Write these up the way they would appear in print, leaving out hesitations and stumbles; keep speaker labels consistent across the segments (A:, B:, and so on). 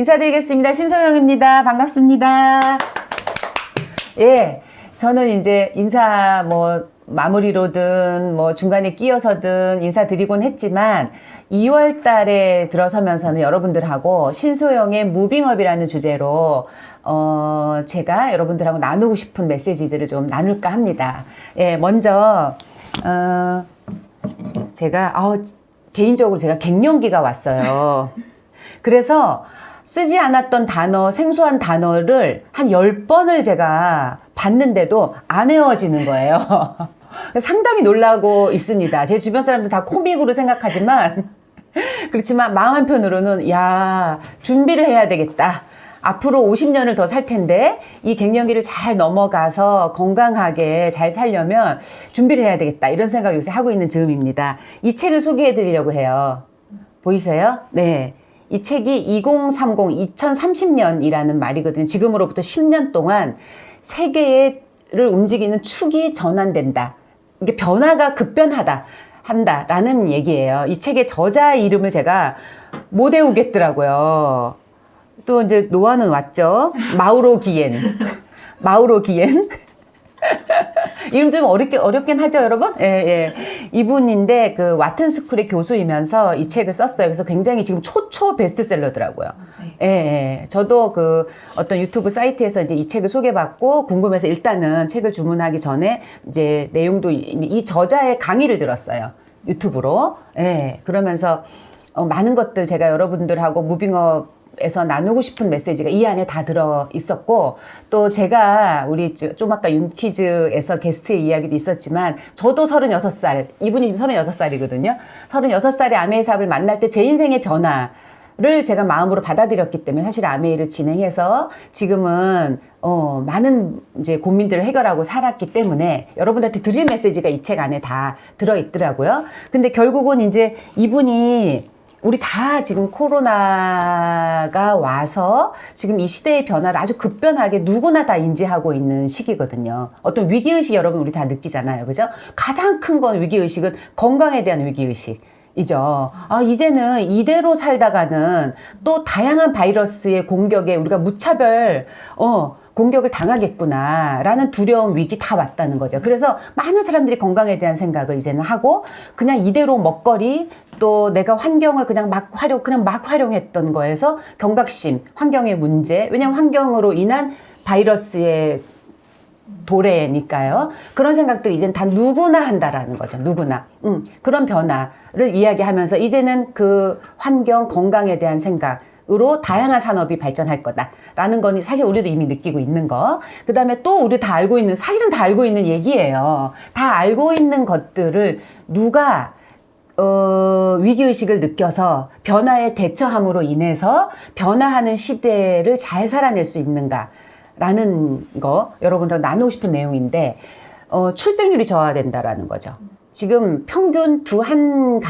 A: 인사드리겠습니다. 신소영입니다. 반갑습니다. 예, 저는 이제 인사 마무리로든 중간에 끼어서든 인사드리곤 했지만 2월 달에 들어서면서는 여러분들하고 신소영의 무빙업이라는 주제로 제가 여러분들하고 나누고 싶은 메시지들을 좀 나눌까 합니다. 예, 먼저 개인적으로 제가 갱년기가 왔어요. 그래서 쓰지 않았던 단어, 생소한 단어를 한 10번을 제가 봤는데도 안 외워지는 거예요. 상당히 놀라고 있습니다. 제 주변 사람들 다 코믹으로 생각하지만 그렇지만 마음 한편으로는 준비를 해야 되겠다. 앞으로 50년을 더 살 텐데 이 갱년기를 잘 넘어가서 건강하게 잘 살려면 준비를 해야 되겠다. 이런 생각을 요새 하고 있는 즈음입니다. 이 책을 소개해 드리려고 해요. 보이세요? 네. 이 책이 2030년이라는 말이거든요. 지금으로부터 10년 동안 세계를 움직이는 축이 전환된다. 이게 변화가 급변하다. 한다라는 얘기예요. 이 책의 저자 이름을 제가 못 외우겠더라고요. 또 이제 노아는 왔죠. 마우로 기엔. 마우로 기엔. 이름 좀 어렵긴 하죠, 여러분? 예. 이분인데, 와튼 스쿨의 교수이면서 이 책을 썼어요. 그래서 굉장히 지금 초초 베스트셀러더라고요. 예. 저도 어떤 유튜브 사이트에서 이제 이 책을 소개받고 궁금해서 일단은 책을 주문하기 전에 이제 내용도 이 저자의 강의를 들었어요. 유튜브로. 예. 그러면서, 많은 것들 제가 여러분들하고 무빙업 에서 나누고 싶은 메시지가 이 안에 다 들어 있었고, 또 제가 우리 좀 아까 윤퀴즈에서 게스트의 이야기도 있었지만 저도 36살, 이분이 지금 36살이거든요. 36살의 아메이삽을 만날 때 제 인생의 변화를 제가 마음으로 받아들였기 때문에 사실 아메이를 진행해서 지금은 많은 이제 고민들을 해결하고 살았기 때문에 여러분들한테 드릴 메시지가 이 책 안에 다 들어 있더라고요. 근데 결국은 이제 이분이 우리 다 지금 코로나가 와서 지금 이 시대의 변화를 아주 급변하게 누구나 다 인지하고 있는 시기거든요. 어떤 위기의식 여러분 우리 다 느끼잖아요. 그죠? 가장 큰 건 위기의식은 건강에 대한 위기의식이죠. 이제는 이대로 살다가는 또 다양한 바이러스의 공격에 우리가 무차별, 공격을 당하겠구나 라는 두려움, 위기 다 왔다는 거죠. 그래서 많은 사람들이 건강에 대한 생각을 이제는 하고 그냥 이대로 먹거리 또 내가 환경을 그냥 막 활용했던 거에서 경각심, 환경의 문제, 왜냐하면 환경으로 인한 바이러스의 도래니까요. 그런 생각들이 이제는 다 누구나 한다라는 거죠. 누구나. 그런 변화를 이야기하면서 이제는 그 환경, 건강에 대한 생각으로 다양한 산업이 발전할 거다라는 건 사실 우리도 이미 느끼고 있는 거. 그 다음에 또 우리 다 알고 있는, 사실은 다 알고 있는 얘기예요. 다 알고 있는 것들을 누가 위기의식을 느껴서 변화에 대처함으로 인해서 변화하는 시대를 잘 살아낼 수 있는가라는 거 여러분들과 나누고 싶은 내용인데 출생률이 저하된다라는 거죠. 지금 평균 한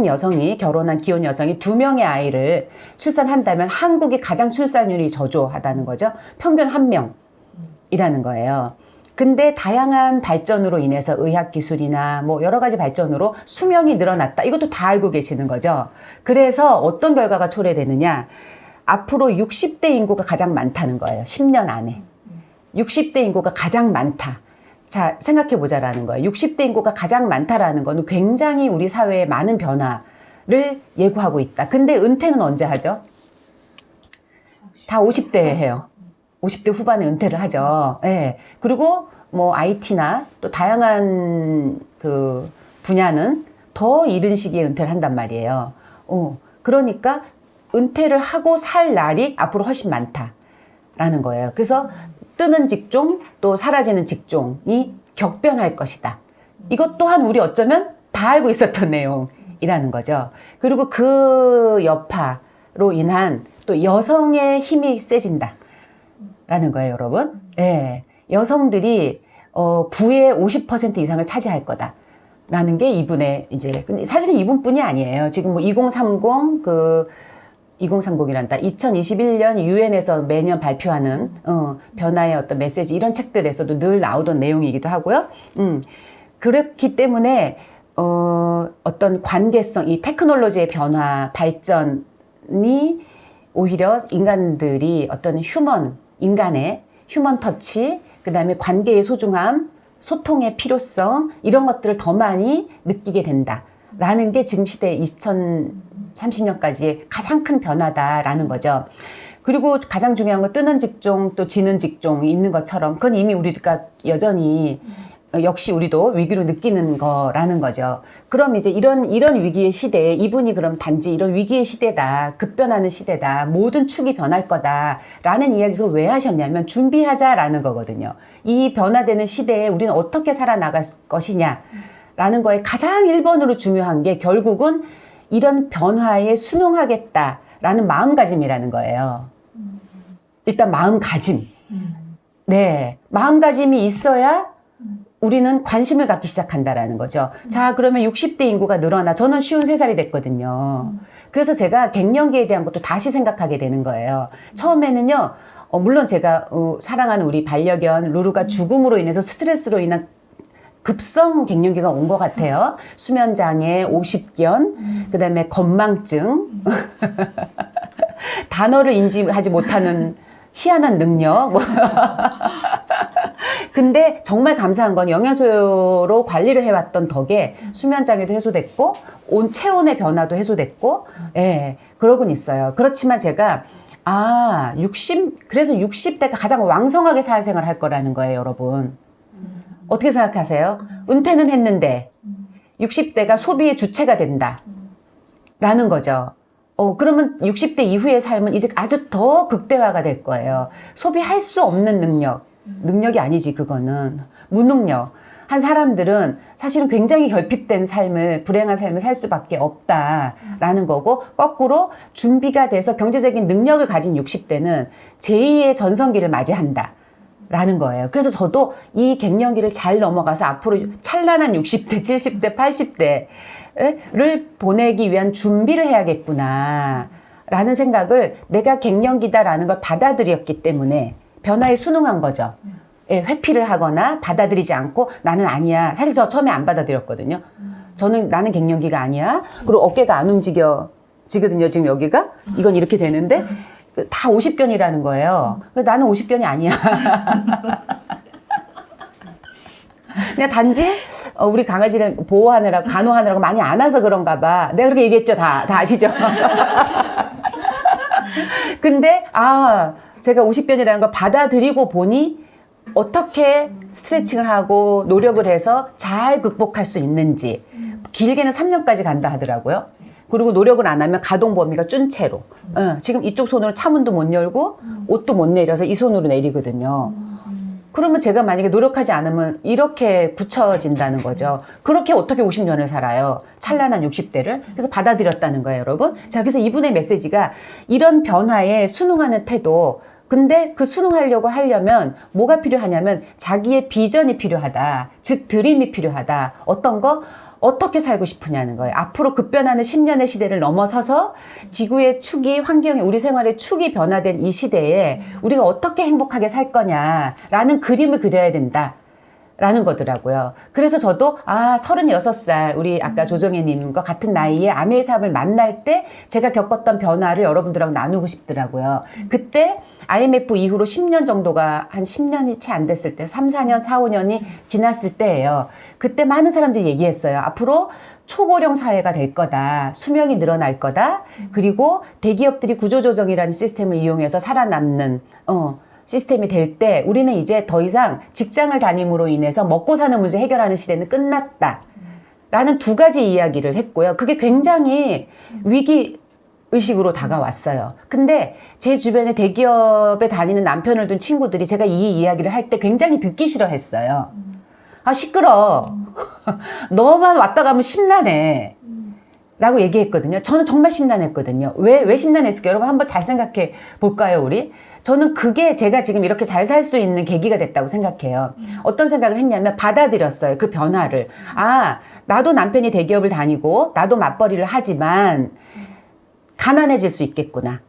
A: 여성이 결혼한 기혼 여성이 2명의 아이를 출산한다면 한국이 가장 출산율이 저조하다는 거죠. 평균 1명이라는 거예요. 근데 다양한 발전으로 인해서 의학기술이나 여러 가지 발전으로 수명이 늘어났다. 이것도 다 알고 계시는 거죠. 그래서 어떤 결과가 초래되느냐. 앞으로 60대 인구가 가장 많다는 거예요. 10년 안에. 60대 인구가 가장 많다. 자, 생각해보자라는 거예요. 60대 인구가 가장 많다라는 거는 굉장히 우리 사회에 많은 변화를 예고하고 있다. 근데 은퇴는 언제 하죠? 다 50대에 해요. 50대 후반에 은퇴를 하죠. 예. 그리고 IT나 또 다양한 분야는 더 이른 시기에 은퇴를 한단 말이에요. 그러니까 은퇴를 하고 살 날이 앞으로 훨씬 많다라는 거예요. 그래서 뜨는 직종 또 사라지는 직종이 격변할 것이다. 이것 또한 우리 어쩌면 다 알고 있었던 내용이라는 거죠. 그리고 그 여파로 인한 또 여성의 힘이 세진다. 라는 거예요, 여러분. 예. 여성들이, 부의 50% 이상을 차지할 거다. 라는 게 이분의 근데 사실은 이분뿐이 아니에요. 지금 2030이란다. 2021년 유엔에서 매년 발표하는, 변화의 어떤 메시지, 이런 책들에서도 늘 나오던 내용이기도 하고요. 그렇기 때문에, 어떤 관계성, 이 테크놀로지의 변화, 발전이 오히려 인간들이 어떤 인간의 휴먼 터치, 그 다음에 관계의 소중함, 소통의 필요성, 이런 것들을 더 많이 느끼게 된다라는 게 지금 시대 2030년까지의 가장 큰 변화다라는 거죠. 그리고 가장 중요한 건 뜨는 직종 또 지는 직종이 있는 것처럼 그건 이미 우리가 여전히 역시 우리도 위기로 느끼는 거라는 거죠. 그럼 이제 이런 위기의 시대에 이분이 그럼 단지 이런 위기의 시대다, 급변하는 시대다, 모든 축이 변할 거다라는 이야기를 왜 하셨냐면 준비하자라는 거거든요. 이 변화되는 시대에 우리는 어떻게 살아나갈 것이냐라는 거에 가장 1번으로 중요한 게 결국은 이런 변화에 순응하겠다라는 마음가짐이라는 거예요. 일단 마음가짐. 네, 마음가짐이 있어야 우리는 관심을 갖기 시작한다라는 거죠. 자, 그러면 60대 인구가 늘어나. 저는 53살이 됐거든요. 그래서 제가 갱년기에 대한 것도 다시 생각하게 되는 거예요. 처음에는요, 물론 제가 사랑하는 우리 반려견 루루가 죽음으로 인해서 스트레스로 인한 급성 갱년기가 온 것 같아요. 수면장애, 오십견, 그 다음에 건망증, 단어를 인지하지 못하는 희한한 능력. 근데 정말 감사한 건 영양소로 관리를 해왔던 덕에 수면장애도 해소됐고 체온의 변화도 해소됐고 예, 그러곤 있어요. 그렇지만 제가 그래서 60대가 가장 왕성하게 사회생활을 할 거라는 거예요, 여러분. 어떻게 생각하세요? 은퇴는 했는데 60대가 소비의 주체가 된다 라는 거죠. 그러면 60대 이후의 삶은 이제 아주 더 극대화가 될 거예요. 소비할 수 없는 능력이 아니지, 그거는. 무능력. 한 사람들은 사실은 굉장히 결핍된 불행한 삶을 살 수밖에 없다라는 거고, 거꾸로 준비가 돼서 경제적인 능력을 가진 60대는 제2의 전성기를 맞이한다. 라는 거예요. 그래서 저도 이 갱년기를 잘 넘어가서 앞으로 찬란한 60대, 70대, 80대를 보내기 위한 준비를 해야겠구나. 라는 생각을 내가 갱년기다라는 걸 받아들였기 때문에 변화에 순응한 거죠. 예, 회피를 하거나 받아들이지 않고 나는 아니야. 사실 저 처음에 안 받아들였거든요. 나는 갱년기가 아니야. 그리고 어깨가 안 움직여지거든요. 지금 여기가. 이건 이렇게 되는데 다 50견이라는 거예요. 나는 50견이 아니야. 그냥 단지 우리 강아지를 간호하느라고 많이 안 와서 그런가 봐. 내가 그렇게 얘기했죠. 다 아시죠? 근데 제가 50견이라는 걸 받아들이고 보니 어떻게 스트레칭을 하고 노력을 해서 잘 극복할 수 있는지. 길게는 3년까지 간다 하더라고요. 그리고 노력을 안 하면 가동 범위가 준 채로. 지금 이쪽 손으로 차문도 못 열고 옷도 못 내려서 이 손으로 내리거든요. 그러면 제가 만약에 노력하지 않으면 이렇게 굳혀진다는 거죠. 그렇게 어떻게 50년을 살아요? 찬란한 60대를. 그래서 받아들였다는 거예요, 여러분. 자, 그래서 이분의 메시지가 이런 변화에 순응하는 태도. 근데 그 순응하려고 하려면 뭐가 필요하냐면 자기의 비전이 필요하다. 즉 드림이 필요하다. 어떤 거? 어떻게 살고 싶으냐는 거예요. 앞으로 급변하는 10년의 시대를 넘어서서 지구의 축이, 환경이, 우리 생활의 축이 변화된 이 시대에 우리가 어떻게 행복하게 살 거냐라는 그림을 그려야 된다라는 거더라고요. 그래서 저도 36살 우리 아까 조정혜님과 같은 나이에 아메의 삶을 만날 때 제가 겪었던 변화를 여러분들하고 나누고 싶더라고요. 그때 IMF 이후로 10년 정도가 한 10년이 채 안 됐을 때 3, 4년, 4, 5년이 지났을 때예요. 그때 많은 사람들이 얘기했어요. 앞으로 초고령 사회가 될 거다. 수명이 늘어날 거다. 그리고 대기업들이 구조조정이라는 시스템을 이용해서 살아남는 시스템이 될 때 우리는 이제 더 이상 직장을 다님으로 인해서 먹고 사는 문제 해결하는 시대는 끝났다. 라는 두 가지 이야기를 했고요. 그게 굉장히 위기 의식으로 다가왔어요. 근데 제 주변에 대기업에 다니는 남편을 둔 친구들이 제가 이 이야기를 할 때 굉장히 듣기 싫어했어요. 시끄러. 너만 왔다 가면 심란해. 라고 얘기했거든요. 저는 정말 심란했거든요. 왜 심란했을까요? 여러분 한번 잘 생각해 볼까요, 우리? 저는 그게 제가 지금 이렇게 잘 살 수 있는 계기가 됐다고 생각해요. 어떤 생각을 했냐면 받아들였어요. 그 변화를. 나도 남편이 대기업을 다니고 나도 맞벌이를 하지만 가난해질 수 있겠구나.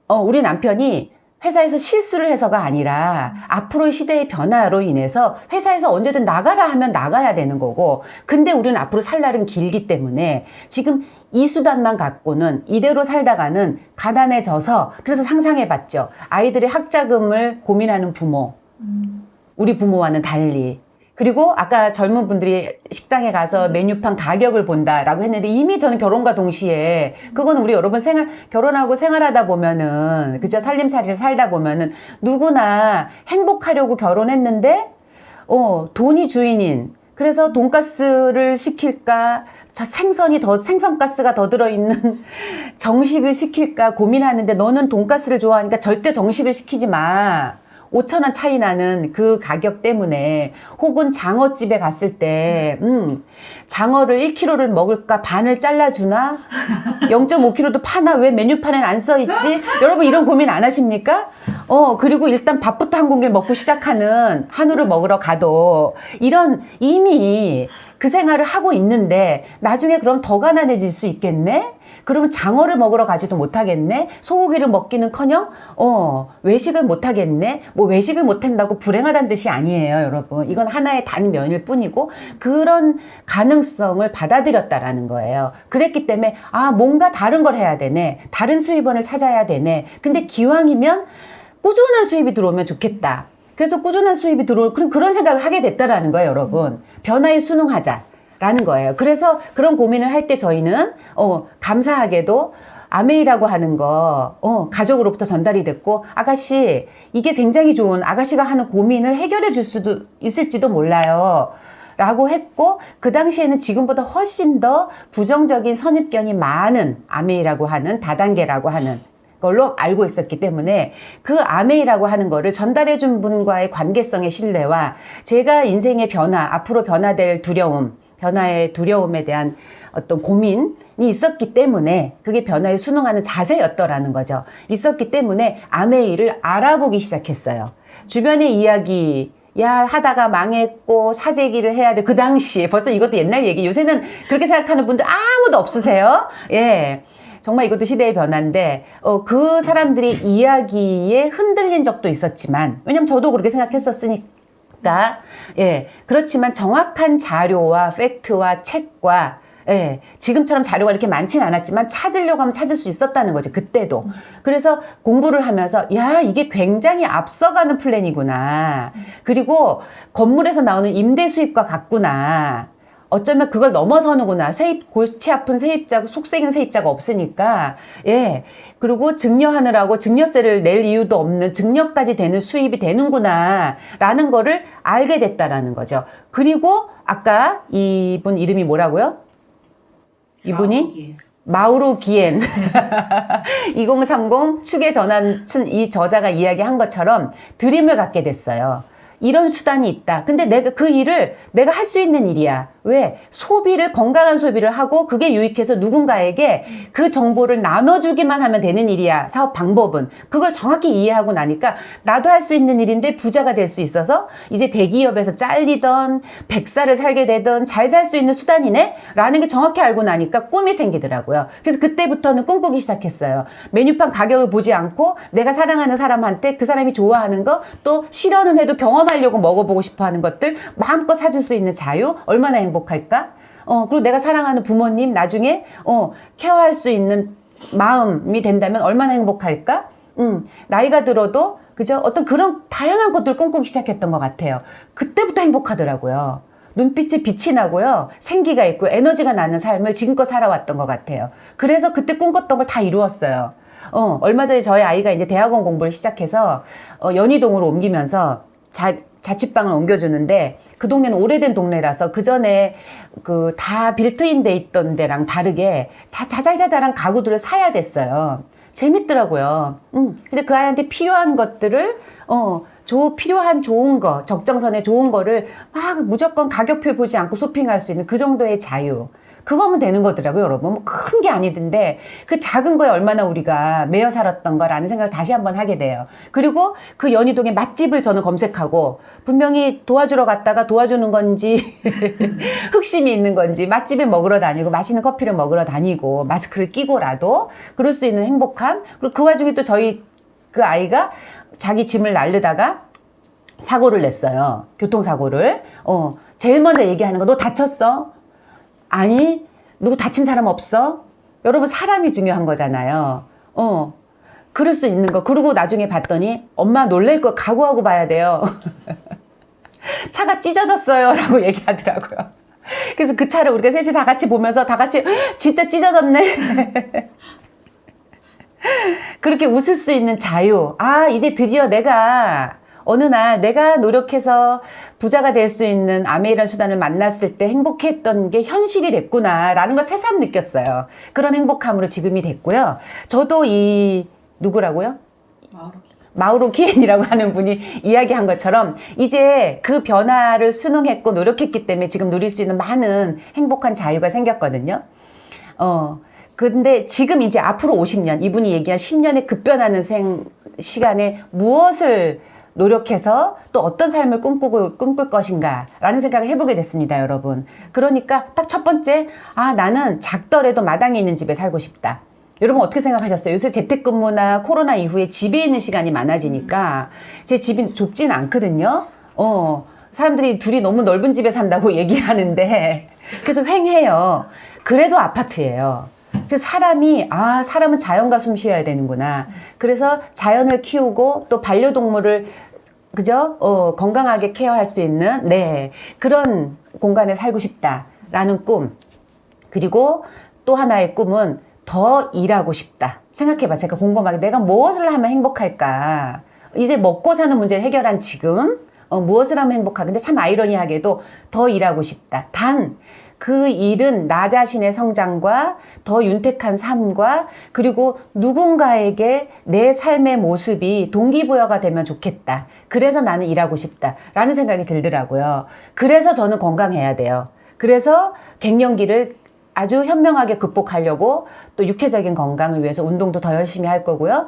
A: 우리 남편이 회사에서 실수를 해서가 아니라 앞으로의 시대의 변화로 인해서 회사에서 언제든 나가라 하면 나가야 되는 거고, 근데 우리는 앞으로 살 날은 길기 때문에 지금 이 수단만 갖고는 이대로 살다가는 가난해져서, 그래서 상상해봤죠. 아이들의 학자금을 고민하는 부모, 우리 부모와는 달리. 그리고 아까 젊은 분들이 식당에 가서 메뉴판 가격을 본다라고 했는데, 이미 저는 결혼과 동시에, 그거는 우리 여러분 결혼하고 생활하다 보면은, 그죠? 살림살이를 살다 보면은 누구나 행복하려고 결혼했는데, 돈이 주인인, 그래서 돈가스를 시킬까, 생선가스가 더 들어있는 정식을 시킬까 고민하는데, 너는 돈가스를 좋아하니까 절대 정식을 시키지 마. 5,000원 차이 나는 그 가격 때문에. 혹은 장어집에 갔을 때 장어를 1kg를 먹을까 반을 잘라주나? 0.5kg도 파나? 왜 메뉴판엔 안 써있지? 여러분 이런 고민 안 하십니까? 그리고 일단 밥부터 한 공기를 먹고 시작하는, 한우를 먹으러 가도 이런, 이미 그 생활을 하고 있는데 나중에 그럼 더 가난해질 수 있겠네? 그러면 장어를 먹으러 가지도 못하겠네? 소고기를 먹기는커녕 외식을 못하겠네? 뭐 외식을 못한다고 불행하다는 뜻이 아니에요, 여러분. 이건 하나의 단면일 뿐이고, 그런 가능성을 받아들였다라는 거예요. 그랬기 때문에 뭔가 다른 걸 해야 되네, 다른 수입원을 찾아야 되네. 근데 기왕이면 꾸준한 수입이 들어오면 좋겠다. 그래서 꾸준한 수입이 그런 생각을 하게 됐다라는 거예요, 여러분. 변화에 순응하자 라는 거예요. 그래서 그런 고민을 할 때 저희는 감사하게도 아메이라고 하는 거 가족으로부터 전달이 됐고, 아가씨 이게 굉장히 좋은, 아가씨가 하는 고민을 해결해 줄 수도 있을지도 몰라요 라고 했고, 그 당시에는 지금보다 훨씬 더 부정적인 선입견이 많은 아메이라고 하는, 다단계라고 하는 걸로 알고 있었기 때문에, 그 아메이라고 하는 거를 전달해 준 분과의 관계성의 신뢰와 제가 인생의 변화, 앞으로 변화될 두려움, 변화의 두려움에 대한 어떤 고민이 있었기 때문에, 그게 변화에 순응하는 자세였더라는 거죠. 있었기 때문에 아메이를 알아보기 시작했어요. 주변의 이야기, 하다가 망했고 사재기를 해야 돼. 그 당시에, 벌써 이것도 옛날 얘기. 요새는 그렇게 생각하는 분들 아무도 없으세요. 예. 정말 이것도 시대의 변화인데, 그 사람들이 이야기에 흔들린 적도 있었지만, 왜냐면 저도 그렇게 생각했었으니까, 그렇지만 정확한 자료와 팩트와 책과, 지금처럼 자료가 이렇게 많지는 않았지만 찾으려고 하면 찾을 수 있었다는 거죠, 그때도. 그래서 공부를 하면서, 이게 굉장히 앞서가는 플랜이구나. 그리고 건물에서 나오는 임대 수입과 같구나. 어쩌면 그걸 넘어서는구나. 골치 아픈 세입자, 속썩이는 세입자가 없으니까. 그리고 증여하느라고 증여세를 낼 이유도 없는 증여까지 되는 수입이 되는구나 라는 거를 알게 됐다라는 거죠. 그리고 아까 이분 이름이 뭐라고요? 이분이? 마우로 기엔. 2030 축의 전환, 이 저자가 이야기한 것처럼 드림을 갖게 됐어요. 이런 수단이 있다. 근데 내가 그 일을 내가 할 수 있는 일이야. 왜? 건강한 소비를 하고 그게 유익해서 누군가에게 그 정보를 나눠주기만 하면 되는 일이야. 사업 방법은. 그걸 정확히 이해하고 나니까 나도 할 수 있는 일인데 부자가 될 수 있어서 이제 대기업에서 잘리던 백살을 살게 되던 잘 살 수 있는 수단이네? 라는 게 정확히 알고 나니까 꿈이 생기더라고요. 그래서 그때부터는 꿈꾸기 시작했어요. 메뉴판 가격을 보지 않고 내가 사랑하는 사람한테 그 사람이 좋아하는 거, 또 싫어는 해도 경험하려고 먹어보고 싶어 하는 것들 마음껏 사줄 수 있는 자유, 얼마나 행복할까? 그리고 내가 사랑하는 부모님 나중에 케어할 수 있는 마음이 된다면 얼마나 행복할까? 나이가 들어도 그죠? 어떤 그런 다양한 것들을 꿈꾸기 시작했던 것 같아요. 그때부터 행복하더라고요. 눈빛에 빛이 나고요. 생기가 있고 에너지가 나는 삶을 지금껏 살아왔던 것 같아요. 그래서 그때 꿈꿨던 걸 다 이루었어요. 얼마 전에 저희 아이가 이제 대학원 공부를 시작해서 연희동으로 옮기면서 자취방을 옮겨주는데, 그 동네는 오래된 동네라서 그 전에 다 빌트인 돼 있던 데랑 다르게 자잘자잘한 가구들을 사야 됐어요. 재밌더라고요. 근데 그 아이한테 필요한 것들을 필요한 좋은 거, 적정선에 좋은 거를 막 무조건 가격표 보지 않고 쇼핑할 수 있는 그 정도의 자유. 그거면 되는 거더라고요, 여러분. 뭐 큰 게 아니던데 그 작은 거에 얼마나 우리가 매여 살았던 거라는 생각을 다시 한번 하게 돼요. 그리고 그 연희동의 맛집을 저는 검색하고, 분명히 도와주러 갔다가 도와주는 건지 흑심이 있는 건지 맛집에 먹으러 다니고 맛있는 커피를 먹으러 다니고 마스크를 끼고라도 그럴 수 있는 행복함. 그리고 그 와중에 또 저희 그 아이가 자기 짐을 나르다가 사고를 냈어요. 교통사고를. 제일 먼저 얘기하는 거, 너 다쳤어? 아니, 누구 다친 사람 없어? 여러분, 사람이 중요한 거잖아요. 그럴 수 있는 거. 그러고 나중에 봤더니 엄마 놀랄 거 각오하고 봐야 돼요. 차가 찢어졌어요 라고 얘기하더라고요. 그래서 그 차를 우리가 셋이 다 같이 보면서 다 같이 진짜 찢어졌네. 그렇게 웃을 수 있는 자유. 아, 이제 드디어 내가 어느 날 내가 노력해서 부자가 될 수 있는 아메이라는 수단을 만났을 때 행복했던 게 현실이 됐구나 라는 걸 새삼 느꼈어요. 그런 행복함으로 지금이 됐고요. 저도 누구라고요? 마우로 키엔이라고 하는 분이 이야기한 것처럼 이제 그 변화를 수능했고 노력했기 때문에 지금 누릴 수 있는 많은 행복한 자유가 생겼거든요. 근데 지금 이제 앞으로 50년, 이분이 얘기한 10년의 급변하는 시간에 무엇을 노력해서 또 어떤 삶을 꿈꿀 것인가 라는 생각을 해보게 됐습니다, 여러분. 그러니까 딱 첫 번째, 나는 작더라도 마당에 있는 집에 살고 싶다. 여러분 어떻게 생각하셨어요? 요새 재택근무나 코로나 이후에 집에 있는 시간이 많아지니까 제 집이 좁진 않거든요. 사람들이 둘이 너무 넓은 집에 산다고 얘기하는데 그래서 횡해요. 그래도 아파트예요. 그래서 사람은 자연과 숨 쉬어야 되는구나. 그래서 자연을 키우고 또 반려동물을 건강하게 케어할 수 있는 그런 공간에 살고 싶다라는 꿈. 그리고 또 하나의 꿈은 더 일하고 싶다. 생각해봐. 제가 곰곰하게 내가 무엇을 하면 행복할까? 이제 먹고 사는 문제를 해결한 지금 무엇을 하면 행복할까? 근데 참 아이러니하게도 더 일하고 싶다. 단 그 일은 나 자신의 성장과 더 윤택한 삶과 그리고 누군가에게 내 삶의 모습이 동기부여가 되면 좋겠다. 그래서 나는 일하고 싶다 라는 생각이 들더라고요. 그래서 저는 건강해야 돼요. 그래서 갱년기를 아주 현명하게 극복하려고 또 육체적인 건강을 위해서 운동도 더 열심히 할 거고요.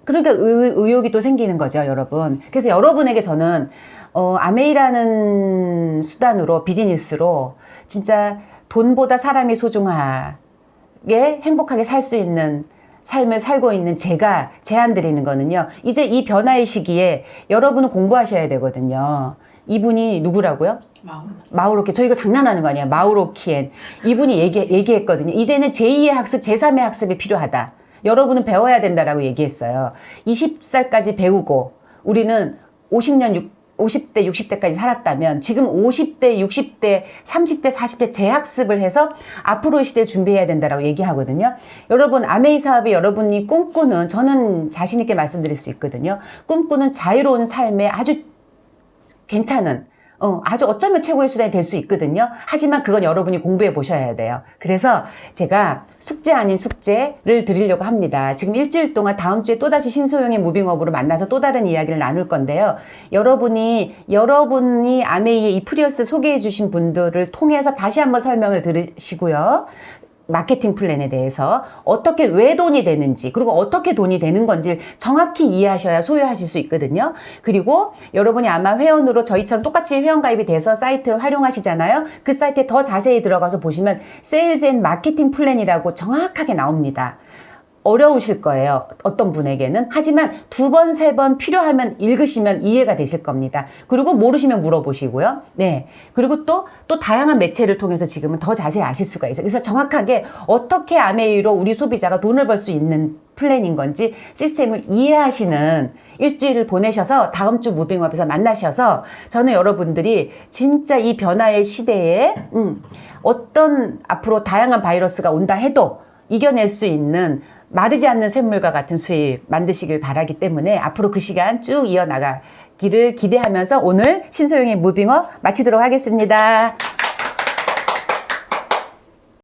A: 그러니까 의욕이 또 생기는 거죠, 여러분. 그래서 여러분에게 저는 아메이라는 수단으로, 비즈니스로 진짜 돈보다 사람이 소중하게 행복하게 살 수 있는 삶을 살고 있는 제가 제안 드리는 거는요. 이제 이 변화의 시기에 여러분은 공부하셔야 되거든요. 이분이 누구라고요? 마우로 키엔. 저 이거 장난하는 거 아니야. 마우로 키엔. 이분이 얘기했거든요. 이제는 제2의 학습, 제3의 학습이 필요하다. 여러분은 배워야 된다라고 얘기했어요. 20살까지 배우고 우리는 50대, 60대까지 살았다면 지금 50대, 60대, 30대, 40대 재학습을 해서 앞으로의 시대를 준비해야 된다라고 얘기하거든요. 여러분, 아메이 사업이 여러분이 꿈꾸는, 저는 자신 있게 말씀드릴 수 있거든요. 꿈꾸는 자유로운 삶에 아주 괜찮은, 아주 어쩌면 최고의 수단이 될 수 있거든요. 하지만 그건 여러분이 공부해 보셔야 돼요. 그래서 제가 숙제 아닌 숙제를 드리려고 합니다. 지금 일주일 동안 다음 주에 또다시 신소영의 무빙업으로 만나서 또 다른 이야기를 나눌 건데요. 여러분이 아메이의 이 프리어스 소개해 주신 분들을 통해서 다시 한번 설명을 들으시고요. 마케팅 플랜에 대해서 왜 돈이 되는지 그리고 어떻게 돈이 되는 건지 정확히 이해하셔야 소유하실 수 있거든요. 그리고 여러분이 아마 회원으로 저희처럼 똑같이 회원가입이 돼서 사이트를 활용하시잖아요. 그 사이트에 더 자세히 들어가서 보시면 세일즈 앤 마케팅 플랜이라고 정확하게 나옵니다. 어려우실 거예요. 어떤 분에게는. 하지만 2번, 3번 필요하면 읽으시면 이해가 되실 겁니다. 그리고 모르시면 물어보시고요. 그리고 또 다양한 매체를 통해서 지금은 더 자세히 아실 수가 있어요. 그래서 정확하게 어떻게 아메이로 우리 소비자가 돈을 벌 수 있는 플랜인 건지 시스템을 이해하시는 일주일을 보내셔서 다음 주 무빙업에서 만나셔서 저는 여러분들이 진짜 이 변화의 시대에 어떤 앞으로 다양한 바이러스가 온다 해도 이겨낼 수 있는 마르지 않는 샘물과 같은 수입 만드시길 바라기 때문에 앞으로 그 시간 쭉 이어나가기를 기대하면서 오늘 신소영의 무빙업 마치도록 하겠습니다.